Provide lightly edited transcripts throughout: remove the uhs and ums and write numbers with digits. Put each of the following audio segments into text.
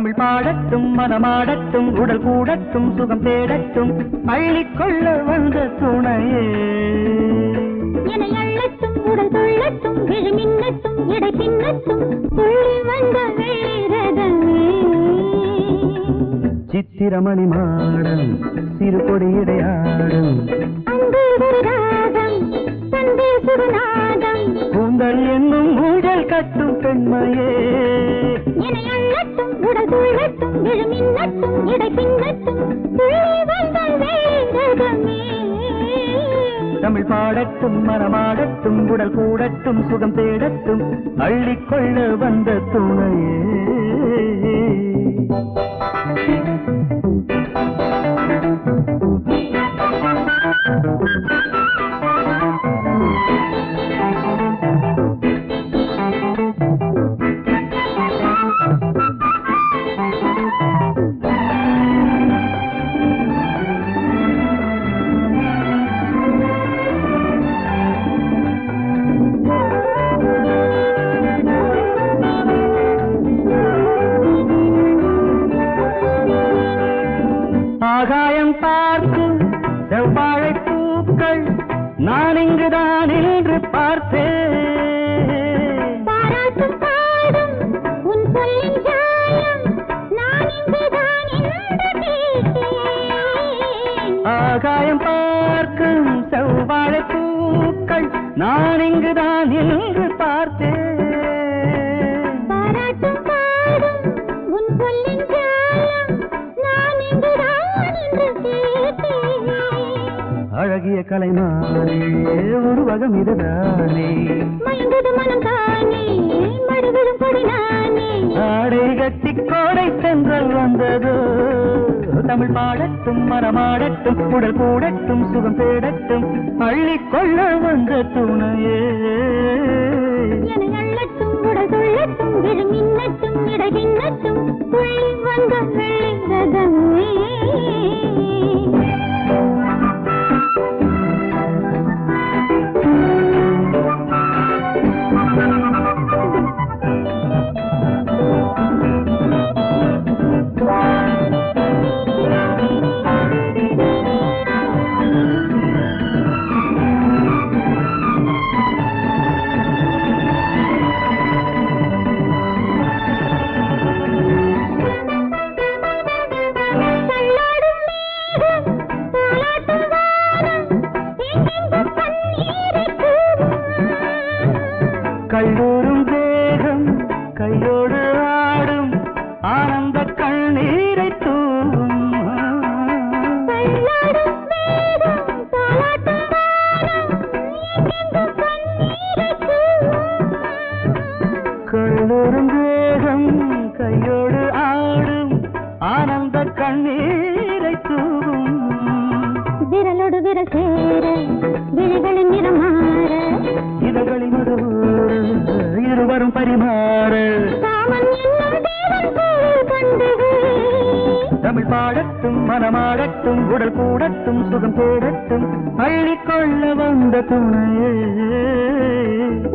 தமிழ் பாடட்டும் மனமாடட்டும் உடல் கூடட்டும் சுகம் தேடட்டும் அள்ளிக்கொள்ள வந்த துணையே என அள்ளட்டும் உடல் துள்ளட்டும் விழி மின்னட்டும் இடை பின்னட்டும் துள்ளி வந்த வீரதமே சித்திரமணி மாடம் சிறு கொடி இடையாடும் உங்கள் என்னும் ஊழல் கட்டும் பெண்மையே என அள்ளட்டும் உடல் துள்ளட்டும் விழி மின்னட்டும் இடை பின்னட்டும் துள்ளி வந்த வீரதமே தமிழ் பாடட்டும் மனமாடட்டும் உடல் கூடட்டும் சுகம் தேடட்டும் அள்ளிக்கொள்ள வந்த துணையே ஆகாயம் பார்க்கும் செவ்வாழை பூக்கள் நான் இங்குதான் என்று பார்த்தேன் பாராட்டும் பாடும் உன் சொல்லின் ஜாயம் நான் இங்குதான் என்று கேட்டேன் ஆகாயம் பார்க்கும் செவ்வாழை பூக்கள் நான் இங்குதான் என்று பார்த்தேன் பாராட்டும் பாடும் உன் சொல்லின் ஜாயம் நான் இங்குதான் என்று கேட்டேன் அழகிய கலைமானே உருவகம் இதுதானே மயங்குது மனம் தானே மறுவிடும் கொடி நானே ஆடை கட்டி கோடை சென்றல் வந்ததோ தமிழ் பாடட்டும் மனமாடட்டும் உடல் கூடட்டும் சுகம் தேடட்டும் அள்ளிக்கொள்ள வந்த துணையே என அள்ளட்டும் உடல் துள்ளட்டும் விழி மின்னட்டும் இடை பின்னட்டும் துள்ளி வந்த வீரதமே கல்லூரும் தேகம் கையோடு ஆடும் ஆனந்த கண்ணீரை தூவும் கல்லூரும் தேகம் கையோடு ஆடும் ஆனந்த கண்ணீரை தூவும் விரலோடு விரல் சேர விழிகளின் நிறம் மாற இதழ்களின் இருவரும் பரிமாற காமன் என்னும் தேவன் கோயில் பண்டிகை தமிழ் பாடட்டும் மனமாடட்டும் உடல் கூடட்டும் சுகம் தேடட்டும் அள்ளிக்கொள்ள வந்த துணையே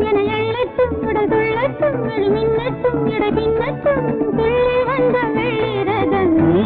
என எள்ளட்டும் உடல் துள்ளட்டும் விழி மின்னட்டும் இடை பின்னட்டும் துள்ளி வந்த வீரதமே